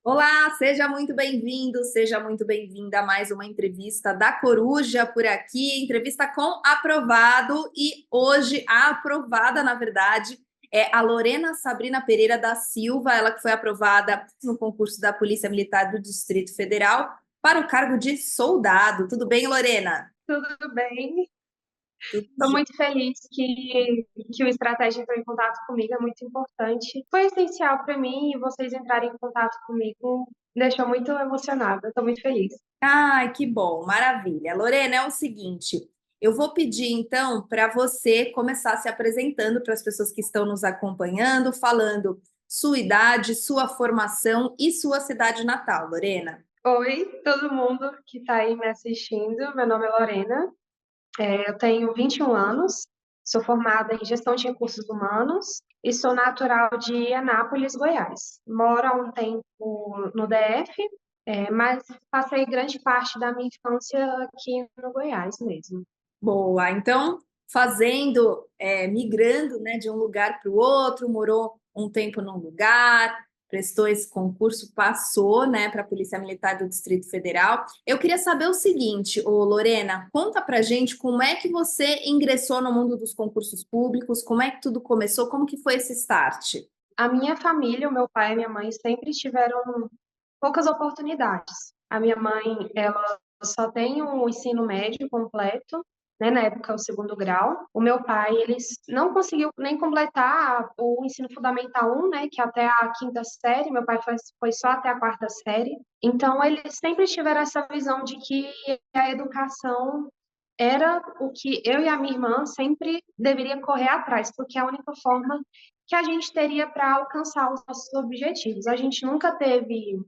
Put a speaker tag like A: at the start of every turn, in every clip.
A: Olá, seja muito bem-vindo, seja muito bem-vinda a mais uma entrevista da Coruja por aqui, entrevista com aprovado, e hoje a aprovada, na verdade, é a Lorena Sabrina Pereira da Silva, ela que foi aprovada no concurso da Polícia Militar do Distrito Federal para o cargo de soldado. Tudo bem, Lorena?
B: Tudo bem?
A: Tudo
B: Estou
A: jóia.
B: muito feliz que o Estratégia entrou em contato comigo, é muito importante. Foi essencial para mim e vocês entrarem em contato comigo me deixou muito emocionada. Estou muito feliz.
A: Ai, que bom, maravilha. Lorena, é o seguinte, eu vou pedir então para você começar se apresentando para as pessoas que estão nos acompanhando, falando sua idade, sua formação e sua cidade natal, Lorena.
B: Oi, todo mundo que está aí me assistindo. Meu nome é Lorena, eu tenho 21 anos, sou formada em Gestão de Recursos Humanos e sou natural de Anápolis, Goiás. Moro há um tempo no DF, mas passei grande parte da minha infância aqui no Goiás mesmo.
A: Boa, então migrando, né, de um lugar para o outro, morou um tempo num lugar, prestou esse concurso, passou, né, para a Polícia Militar do Distrito Federal. Eu queria saber o seguinte, ô Lorena, conta pra gente como é que você ingressou no mundo dos concursos públicos, como é que tudo começou, como que foi esse start?
B: A minha família, o meu pai e a minha mãe sempre tiveram poucas oportunidades. A minha mãe, ela só tem o ensino médio completo, né, na época o segundo grau. O meu pai, ele não conseguiu nem completar o ensino fundamental 1, né, que é até a quinta série, meu pai foi só até a quarta série. Então, eles sempre tiveram essa visão de que a educação era o que eu e a minha irmã sempre deveria correr atrás, porque é a única forma que a gente teria para alcançar os nossos objetivos. A gente nunca teve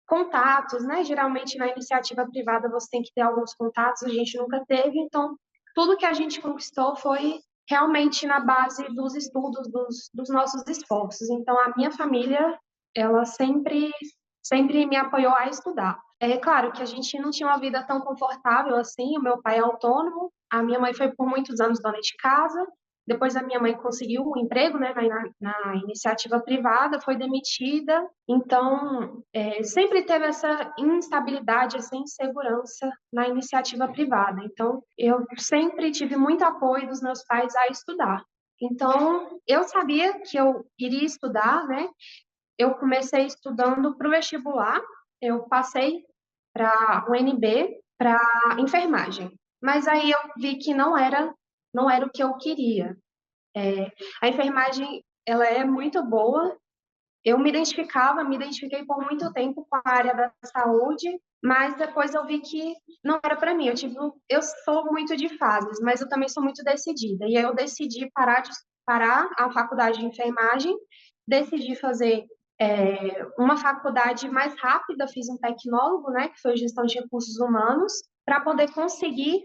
B: contatos, né? Geralmente na iniciativa privada você tem que ter alguns contatos, a gente nunca teve, então tudo que a gente conquistou foi realmente na base dos estudos, dos nossos esforços. Então a minha família, ela sempre me apoiou a estudar. É claro que a gente não tinha uma vida tão confortável assim, o meu pai é autônomo, a minha mãe foi por muitos anos dona de casa, depois a minha mãe conseguiu um emprego, né, na iniciativa privada, foi demitida, então sempre teve essa instabilidade, essa insegurança na iniciativa privada. Então, eu sempre tive muito apoio dos meus pais a estudar. Então, eu sabia que eu iria estudar, né? Eu comecei estudando para o vestibular, eu passei para o UNB, para enfermagem. Mas aí eu vi que não era o que eu queria. A enfermagem, ela é muito boa, eu me identifiquei por muito tempo com a área da saúde, mas depois eu vi que não era para mim. Eu sou muito de fases, mas eu também sou muito decidida. E aí eu decidi parar a faculdade de enfermagem, decidi fazer uma faculdade mais rápida, fiz um tecnólogo, né, que foi gestão de recursos humanos, para poder conseguir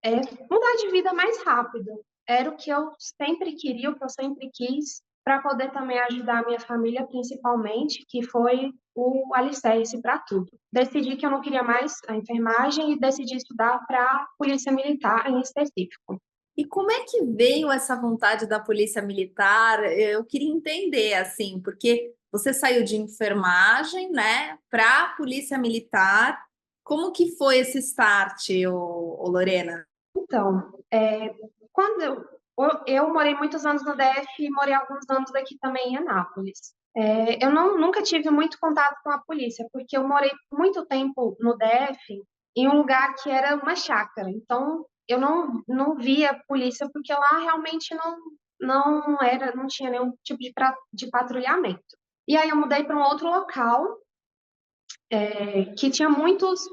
B: é, mudar de vida mais rápido. Era o que eu sempre queria, o que eu sempre quis, para poder também ajudar a minha família, principalmente, que foi o alicerce para tudo. Decidi que eu não queria mais a enfermagem e decidi estudar para a Polícia Militar em específico.
A: E como é que veio essa vontade da Polícia Militar? Eu queria entender, assim, porque você saiu de enfermagem, né, para a Polícia Militar. Como que foi esse start, ô Lorena?
B: Então, quando eu morei muitos anos no DF e morei alguns anos aqui também em Anápolis. Eu nunca tive muito contato com a polícia, porque eu morei muito tempo no DF em um lugar que era uma chácara. Então, eu não via polícia, porque lá realmente não tinha nenhum tipo de patrulhamento. E aí eu mudei para um outro local, que tinha muitos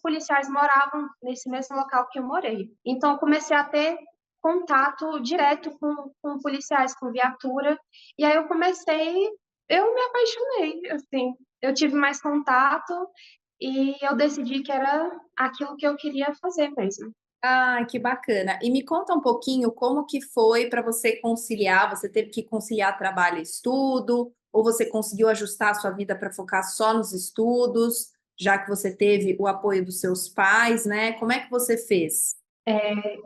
B: policiais moravam nesse mesmo local que eu morei. Então, eu comecei a ter contato direto com policiais, com viatura, e aí eu me apaixonei, assim, eu tive mais contato e eu decidi que era aquilo que eu queria fazer mesmo.
A: Ah, que bacana. E me conta um pouquinho como que foi para você conciliar, você teve que conciliar trabalho e estudo, ou você conseguiu ajustar a sua vida para focar só nos estudos, já que você teve o apoio dos seus pais, né? Como é que você fez?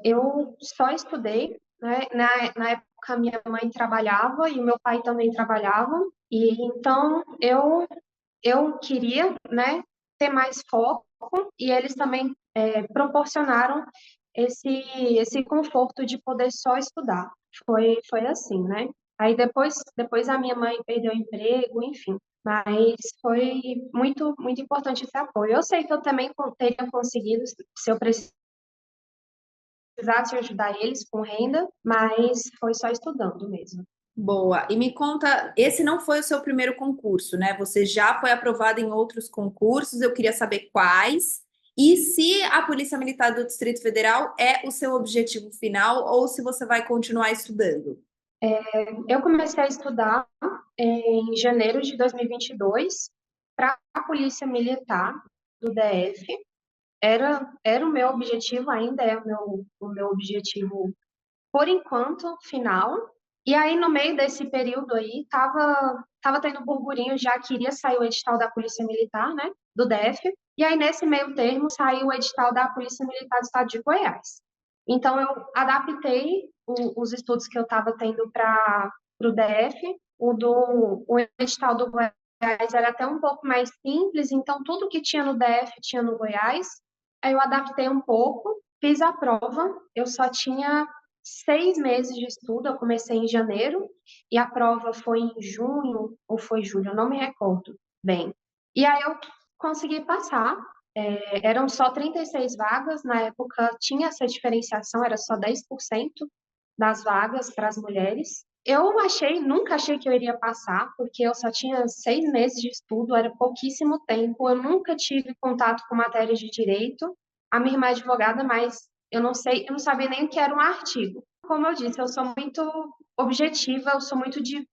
B: Eu só estudei, né? Na época, minha mãe trabalhava e o meu pai também trabalhava, e então eu eu queria, né, ter mais foco e eles também proporcionaram esse conforto de poder só estudar. Foi assim, né? Aí depois a minha mãe perdeu o emprego, enfim. Mas foi muito importante esse apoio. Eu sei que eu também teria conseguido, se eu precisasse ajudar eles com renda, mas foi só estudando mesmo.
A: Boa. E me conta, esse não foi o seu primeiro concurso, né? Você já foi aprovada em outros concursos, eu queria saber quais. E se a Polícia Militar do Distrito Federal é o seu objetivo final ou se você vai continuar estudando?
B: Eu comecei a estudar em janeiro de 2022 para a Polícia Militar do DF. Era o meu objetivo, ainda é o meu objetivo, por enquanto, final. E aí, no meio desse período aí, tava tendo burburinho, já queria sair o edital da Polícia Militar, né, do DF. E aí, nesse meio termo, saiu o edital da Polícia Militar do Estado de Goiás. Então, eu adaptei os estudos que eu estava tendo para o DF. O edital do Goiás era até um pouco mais simples, então tudo que tinha no DF tinha no Goiás. Aí eu adaptei um pouco, fiz a prova, eu só tinha 6 meses de estudo, eu comecei em janeiro e a prova foi em junho ou foi julho, eu não me recordo bem. E aí eu consegui passar, eram só 36 vagas, na época tinha essa diferenciação, era só 10% das vagas para as mulheres. Eu nunca achei que eu iria passar, porque eu só tinha 6 meses de estudo, era pouquíssimo tempo, eu nunca tive contato com matérias de direito. A minha irmã é advogada, mas eu não sabia nem o que era um artigo. Como eu disse, eu sou muito objetiva, eu sou muito de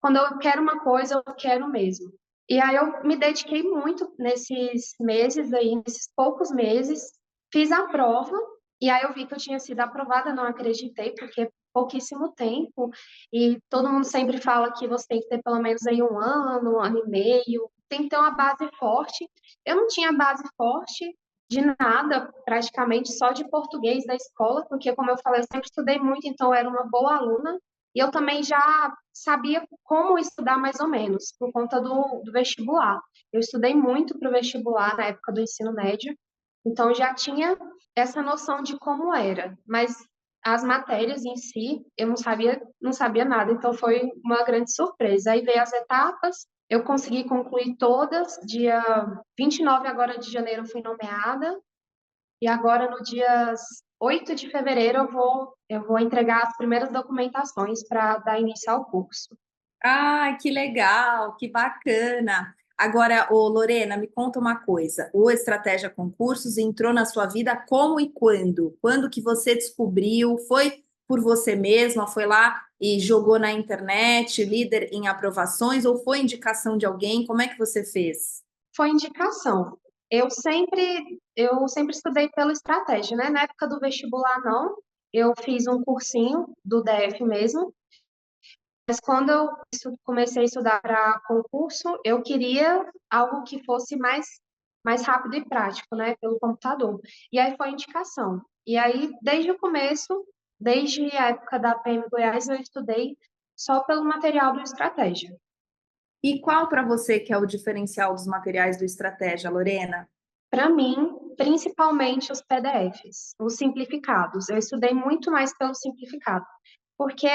B: quando eu quero uma coisa, eu quero mesmo. E aí eu me dediquei muito nesses meses aí, nesses poucos meses, fiz a prova, e aí eu vi que eu tinha sido aprovada, não acreditei, porque é pouquíssimo tempo, e todo mundo sempre fala que você tem que ter pelo menos aí um ano e meio, tem que ter uma base forte. Eu não tinha base forte de nada, praticamente só de português da escola, porque como eu falei, eu sempre estudei muito, então eu era uma boa aluna, e eu também já sabia como estudar mais ou menos, por conta do vestibular. Eu estudei muito para o vestibular na época do ensino médio, então já tinha essa noção de como era, mas as matérias em si, eu não sabia nada, então foi uma grande surpresa. Aí veio as etapas, eu consegui concluir todas, dia 29 agora de janeiro eu fui nomeada, e agora, no dia 8 de fevereiro, eu vou entregar as primeiras documentações para dar início ao curso.
A: Ah, que legal, que bacana. Agora, ô Lorena, me conta uma coisa. O Estratégia Concursos entrou na sua vida como e quando? Quando que você descobriu? Foi por você mesma? Foi lá e jogou na internet, líder em aprovações, ou foi indicação de alguém? Como é que você fez?
B: Foi indicação. Eu sempre estudei pela estratégia, né? Na época do vestibular, não. Eu fiz um cursinho do DF mesmo, mas quando eu comecei a estudar para concurso, eu queria algo que fosse mais rápido e prático, né, pelo computador. E aí foi indicação. E aí, desde o começo, desde a época da PM Goiás, eu estudei só pelo material do Estratégia.
A: E qual para você que é o diferencial dos materiais do Estratégia, Lorena?
B: Para mim, principalmente os PDFs, os simplificados. Eu estudei muito mais pelo simplificado, porque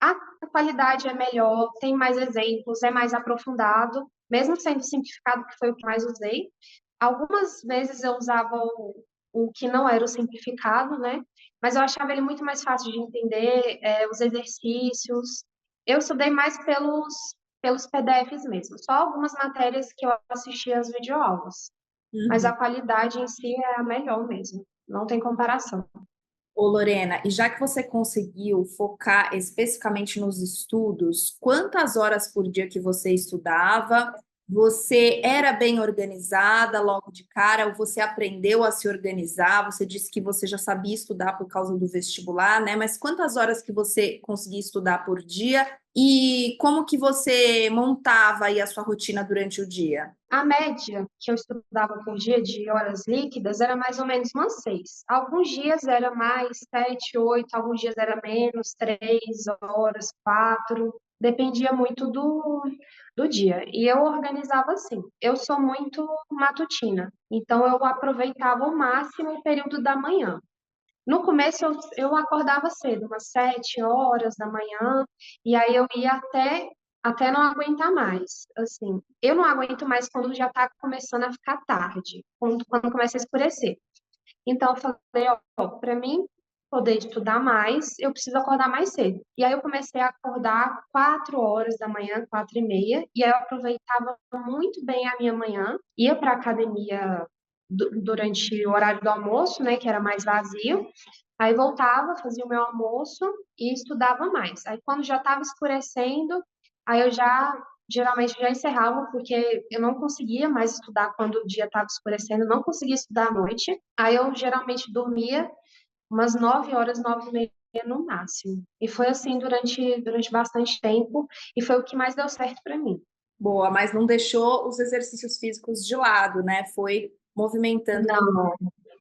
B: a qualidade é melhor, tem mais exemplos, é mais aprofundado, mesmo sendo simplificado, que foi o que mais usei. Algumas vezes eu usava o que não era o simplificado, né? Mas eu achava ele muito mais fácil de entender, os exercícios. Eu estudei mais pelos PDFs mesmo, só algumas matérias que eu assisti às videoaulas. Mas a
A: Uhum.
B: qualidade em si é a melhor mesmo, não tem comparação.
A: Ô, Lorena, e já que você conseguiu focar especificamente nos estudos, quantas horas por dia que você estudava? Você era bem organizada logo de cara, ou você aprendeu a se organizar? Você disse que você já sabia estudar por causa do vestibular, né? Mas quantas horas que você conseguia estudar por dia? E como que você montava aí a sua rotina durante o dia?
B: A média que eu estudava por dia de horas líquidas era mais ou menos umas 6. Alguns dias era mais 7, 8, alguns dias era menos, 3 horas, 4. Dependia muito do dia. E eu organizava assim. Eu sou muito matutina, então eu aproveitava ao máximo o período da manhã. No começo eu acordava cedo, umas 7 horas da manhã, e aí eu ia até não aguentar mais. Assim, eu não aguento mais quando já está começando a ficar tarde, quando começa a escurecer. Então, eu falei, ó, para mim poder estudar mais, eu preciso acordar mais cedo. E aí eu comecei a acordar 4 horas da manhã, 4h30, e aí eu aproveitava muito bem a minha manhã, ia para a academia durante o horário do almoço, né, que era mais vazio, aí voltava, fazia o meu almoço e estudava mais. Aí quando já estava escurecendo, aí eu geralmente já encerrava, porque eu não conseguia mais estudar quando o dia estava escurecendo, não conseguia estudar à noite. Aí eu geralmente dormia umas 9 horas, 9h30 no máximo. E foi assim durante bastante tempo, e foi o que mais deu certo para mim.
A: Boa, mas não deixou os exercícios físicos de lado, né? Foi movimentando.
B: Não,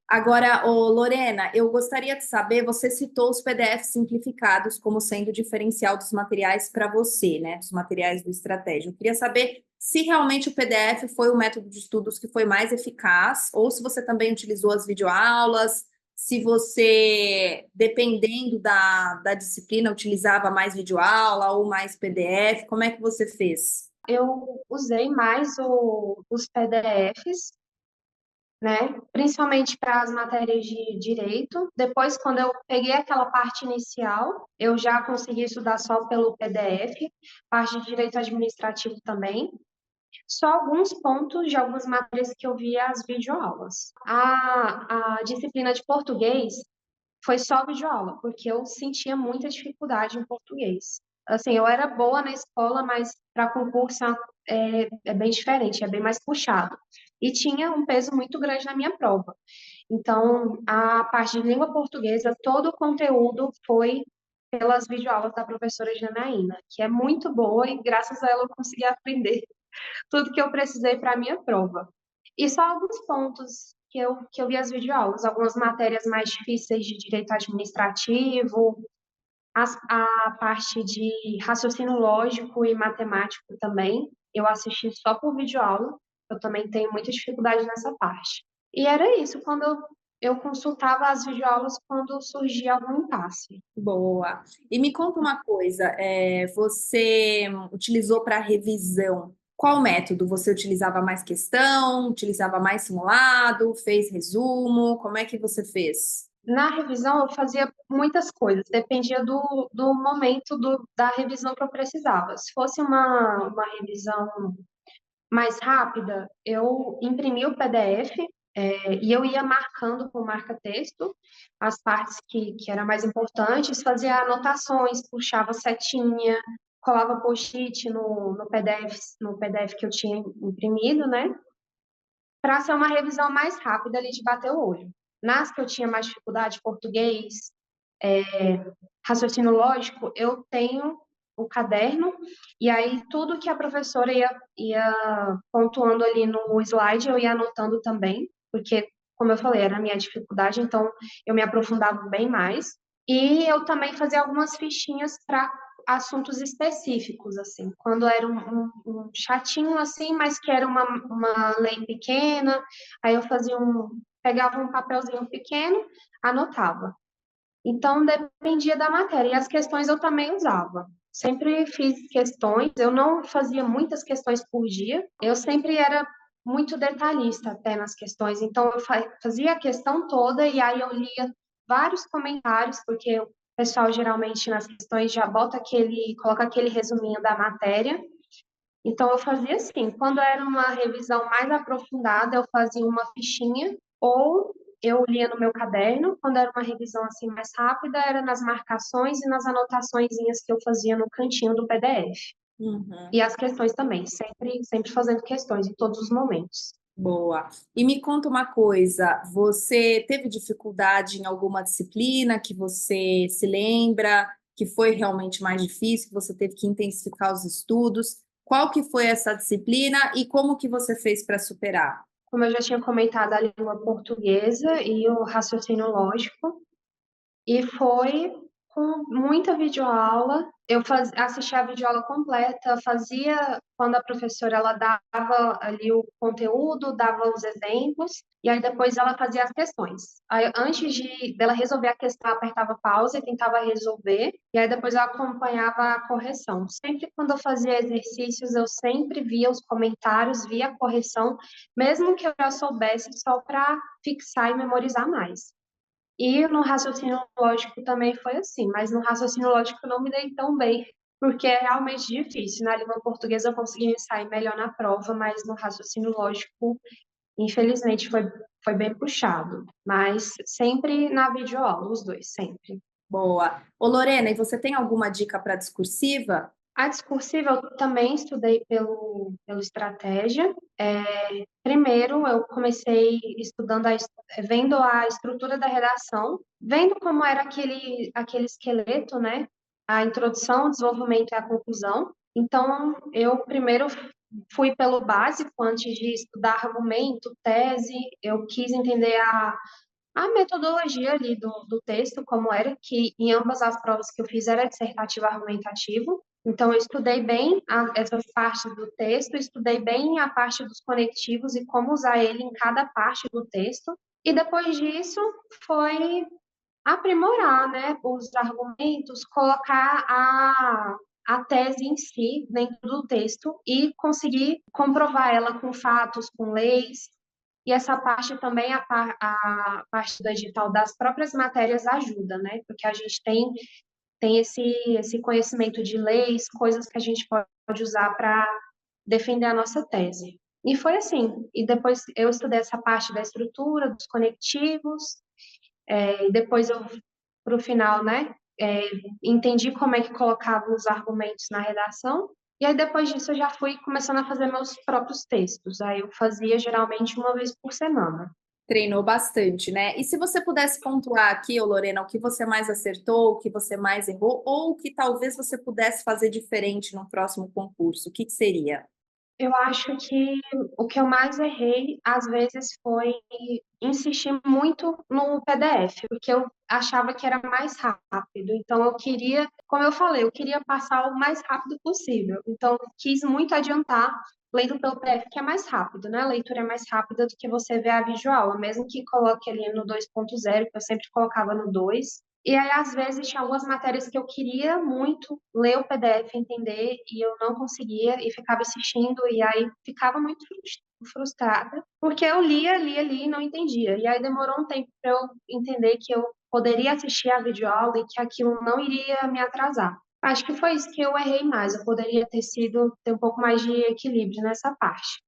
A: Agora, ô, Lorena, eu gostaria de saber, você citou os PDFs simplificados como sendo o diferencial dos materiais para você, né? Dos materiais do Estratégia. Eu queria saber se realmente o PDF foi o método de estudos que foi mais eficaz, ou se você também utilizou as videoaulas, se você, dependendo da disciplina, utilizava mais videoaula ou mais PDF, como é que você fez?
B: eu usei mais os PDFs, né? Principalmente para as matérias de direito. Depois, quando eu peguei aquela parte inicial, eu já consegui estudar só pelo PDF, parte de direito administrativo também. Só alguns pontos de algumas matérias que eu via as videoaulas. A disciplina de português foi só videoaula, porque eu sentia muita dificuldade em português. Assim, eu era boa na escola, mas para concurso é bem diferente, é bem mais puxado. E tinha um peso muito grande na minha prova. Então, a parte de língua portuguesa, todo o conteúdo foi pelas videoaulas da professora Janaína, que é muito boa e graças a ela eu consegui aprender tudo que eu precisei para a minha prova. E só alguns pontos que eu vi as videoaulas, algumas matérias mais difíceis de direito administrativo, a parte de raciocínio lógico e matemático também, eu assisti só por videoaula, eu também tenho muita dificuldade nessa parte. E era isso, quando eu consultava as videoaulas quando surgia algum impasse.
A: Boa. E me conta uma coisa, você utilizou para revisão qual método? Você utilizava mais questão, utilizava mais simulado, fez resumo? Como é que você fez?
B: Na revisão, eu fazia muitas coisas, dependia do momento da revisão que eu precisava. Se fosse uma revisão mais rápida, eu imprimia o PDF, e eu ia marcando com marca-texto as partes que eram mais importantes, fazia anotações, puxava setinha, colava post-it no PDF que eu tinha imprimido, né? Para ser uma revisão mais rápida ali de bater o olho. Nas que eu tinha mais dificuldade, português, é, raciocínio lógico, eu tenho o caderno, e aí tudo que a professora ia pontuando ali no slide, eu ia anotando também, porque, como eu falei, era a minha dificuldade, então eu me aprofundava bem mais. E eu também fazia algumas fichinhas para assuntos específicos, assim, quando era um chatinho assim, mas que era uma lei pequena, aí eu pegava um papelzinho pequeno, anotava. Então, dependia da matéria. E as questões eu também usava. Sempre fiz questões, eu não fazia muitas questões por dia, eu sempre era muito detalhista até nas questões. Então, eu fazia a questão toda e aí eu lia vários comentários, porque o pessoal geralmente nas questões já coloca aquele resuminho da matéria. Então, eu fazia assim, quando era uma revisão mais aprofundada, eu fazia uma fichinha, ou eu lia no meu caderno, quando era uma revisão assim mais rápida, era nas marcações e nas anotaçõezinhas que eu fazia no cantinho do PDF.
A: Uhum.
B: E as questões também, sempre fazendo questões em todos os momentos.
A: Boa. E me conta uma coisa, você teve dificuldade em alguma disciplina que você se lembra que foi realmente mais difícil, que você teve que intensificar os estudos? Qual que foi essa disciplina e como que você fez para superar?
B: Como eu já tinha comentado, a língua portuguesa e o raciocínio lógico. E foi com muita videoaula. Assistia a videoaula completa, fazia quando a professora ela dava ali o conteúdo, dava os exemplos, e aí depois ela fazia as questões. Aí, antes dela resolver a questão, ela apertava pausa e tentava resolver, e aí depois eu acompanhava a correção. Sempre quando eu fazia exercícios, eu sempre via os comentários, via a correção, mesmo que eu já soubesse, só para fixar e memorizar mais. E no raciocínio lógico também foi assim, mas no raciocínio lógico eu não me dei tão bem, porque é realmente difícil. Na língua portuguesa eu consegui me sair melhor na prova, mas no raciocínio lógico, infelizmente, foi bem puxado. Mas sempre na videoaula, os dois, sempre.
A: Boa. Ô, Lorena, e você tem alguma dica para discursiva?
B: A discursiva eu também estudei pelo Estratégia. Primeiro, eu comecei estudando, vendo a estrutura da redação, vendo como era aquele esqueleto, né? A introdução, o desenvolvimento e a conclusão. Então, eu primeiro fui pelo básico, antes de estudar argumento, tese, eu quis entender a metodologia ali do texto, como era, que em ambas as provas que eu fiz era dissertativo argumentativo. Então, eu estudei bem essa parte do texto, estudei bem a parte dos conectivos e como usar ele em cada parte do texto. E depois disso, foi aprimorar, né, os argumentos, colocar a tese em si dentro do texto e conseguir comprovar ela com fatos, com leis. E essa parte também, a parte do edital das próprias matérias ajuda, né? Porque a gente tem esse conhecimento de leis, coisas que a gente pode usar para defender a nossa tese. E foi assim. E depois eu estudei essa parte da estrutura, dos conectivos, e depois eu, para o final, né, entendi como é que colocava os argumentos na redação. E aí, depois disso, eu já fui começando a fazer meus próprios textos. Aí eu fazia geralmente uma vez por semana.
A: Treinou bastante, né? E se você pudesse pontuar aqui, ô Lorena, o que você mais acertou, o que você mais errou, ou o que talvez você pudesse fazer diferente no próximo concurso, o que que seria?
B: Eu acho que o que eu mais errei, às vezes, foi insistir muito no PDF, porque eu achava que era mais rápido. Então, eu queria, como eu falei, eu queria passar o mais rápido possível. Então, eu quis muito adiantar lendo pelo PDF, que é mais rápido, né? A leitura é mais rápida do que você ver a videoaula, mesmo que coloque ali no 2.0, que eu sempre colocava no 2. E aí, às vezes, tinha algumas matérias que eu queria muito ler o PDF, entender, e eu não conseguia, e ficava assistindo, e aí ficava muito frustrada, porque eu lia e não entendia. E aí demorou um tempo para eu entender que eu poderia assistir a videoaula e que aquilo não iria me atrasar. Acho que foi isso que eu errei mais, eu poderia ter um pouco mais de equilíbrio nessa parte.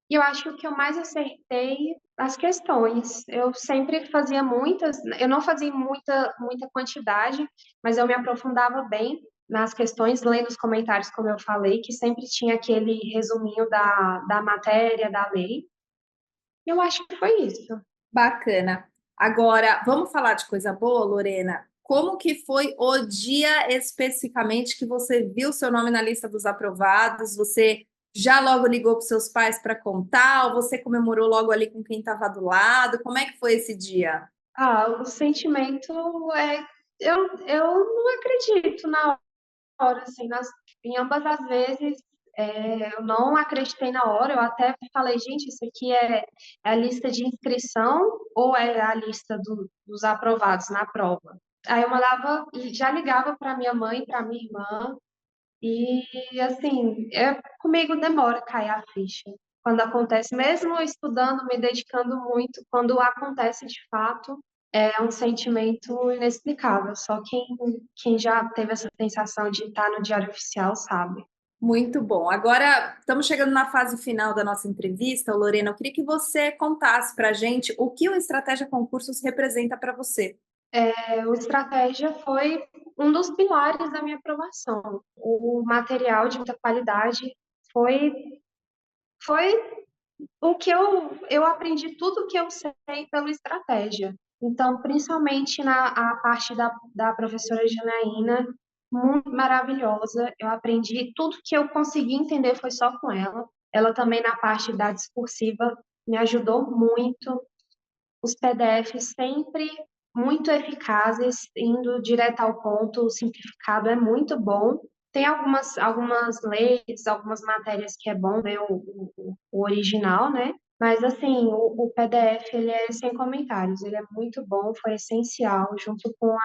B: E eu acho que o que eu mais acertei as questões. Eu sempre fazia muitas, eu não fazia muita quantidade, mas eu me aprofundava bem nas questões, lendo os comentários, como eu falei, que sempre tinha aquele resuminho da matéria, da lei. E eu acho que foi isso.
A: Bacana. Agora, vamos falar de coisa boa, Lorena? Como que foi o dia especificamente que você viu seu nome na lista dos aprovados? Você já logo ligou para seus pais para contar? Ou você comemorou logo ali com quem estava do lado? Como é que foi esse dia?
B: O sentimento é. Eu não acredito na hora, assim, em ambas as vezes, eu não acreditei na hora, eu até falei, gente, isso aqui é a lista de inscrição ou é a lista dos aprovados na prova? Aí eu mandava, já ligava para minha mãe, para minha irmã, e assim, comigo demora cair a ficha. Quando acontece, mesmo estudando, me dedicando muito, quando acontece de fato, é um sentimento inexplicável. Só quem já teve essa sensação de estar no diário oficial sabe.
A: Muito bom. Agora estamos chegando na fase final da nossa entrevista, Lorena. Eu queria que você contasse para a gente o que o Estratégia Concursos representa para você.
B: O Estratégia foi um dos pilares da minha aprovação. O material de muita qualidade foi, foi o que eu aprendi tudo o que eu sei pelo Estratégia. Então, principalmente na a parte da professora Janaína, muito maravilhosa. Eu aprendi tudo que eu consegui entender foi só com ela. Ela também na parte da discursiva me ajudou muito. Os PDFs sempre. muito eficazes, indo direto ao ponto, simplificado, é muito bom. Tem algumas leis, algumas matérias que é bom ver o original, né? Mas, assim, o PDF, ele é sem comentários, ele é muito bom, foi essencial, junto com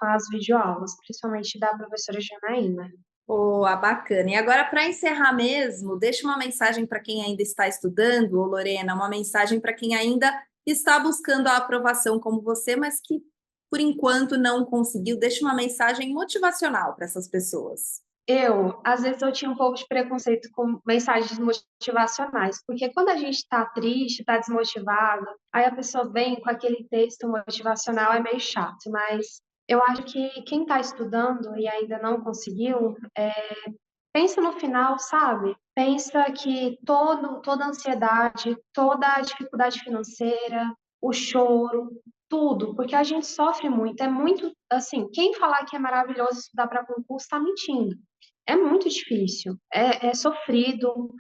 B: as videoaulas, principalmente da professora Janaína.
A: Boa, bacana. E agora, para encerrar mesmo, deixa uma mensagem para quem ainda está estudando, ô Lorena, uma mensagem para quem ainda está buscando a aprovação como você, mas que por enquanto não conseguiu. Deixa uma mensagem motivacional para essas pessoas.
B: Às vezes, eu tinha um pouco de preconceito com mensagens motivacionais, porque quando a gente está triste, está desmotivado, aí a pessoa vem com aquele texto motivacional, é meio chato, mas eu acho que quem está estudando e ainda não conseguiu, pensa no final, sabe? Pensa que toda a ansiedade, toda a dificuldade financeira, o choro, tudo, porque a gente sofre muito, é muito, assim, quem falar que é maravilhoso estudar para concurso está mentindo. É muito difícil, é sofrido,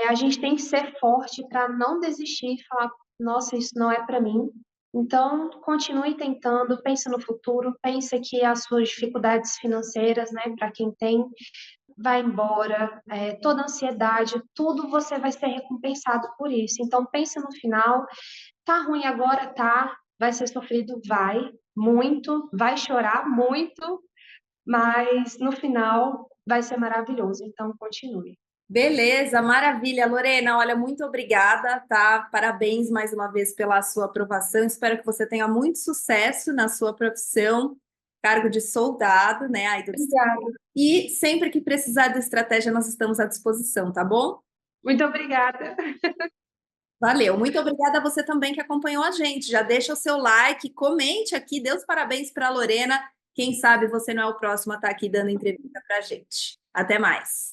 B: a gente tem que ser forte para não desistir e falar, nossa, isso não é para mim. Então, continue tentando, pense no futuro, pense que as suas dificuldades financeiras, né, para quem tem, vai embora, toda ansiedade, tudo você vai ser recompensado por isso. Então, pense no final, tá ruim agora, tá, vai ser sofrido, vai, muito, vai chorar muito, mas no final vai ser maravilhoso. Então, continue.
A: Beleza, maravilha, Lorena. Olha, muito obrigada, tá? Parabéns mais uma vez pela sua aprovação. Espero que você tenha muito sucesso na sua profissão, cargo de soldado, né? Aí
B: Obrigada.
A: e sempre que precisar de estratégia, nós estamos à disposição, tá bom?
B: Muito obrigada.
A: Valeu. Muito obrigada a você também que acompanhou a gente. Já deixa o seu like, comente aqui, dê os parabéns para a Lorena. Quem sabe você não é o próximo a estar aqui dando entrevista para a gente. Até mais.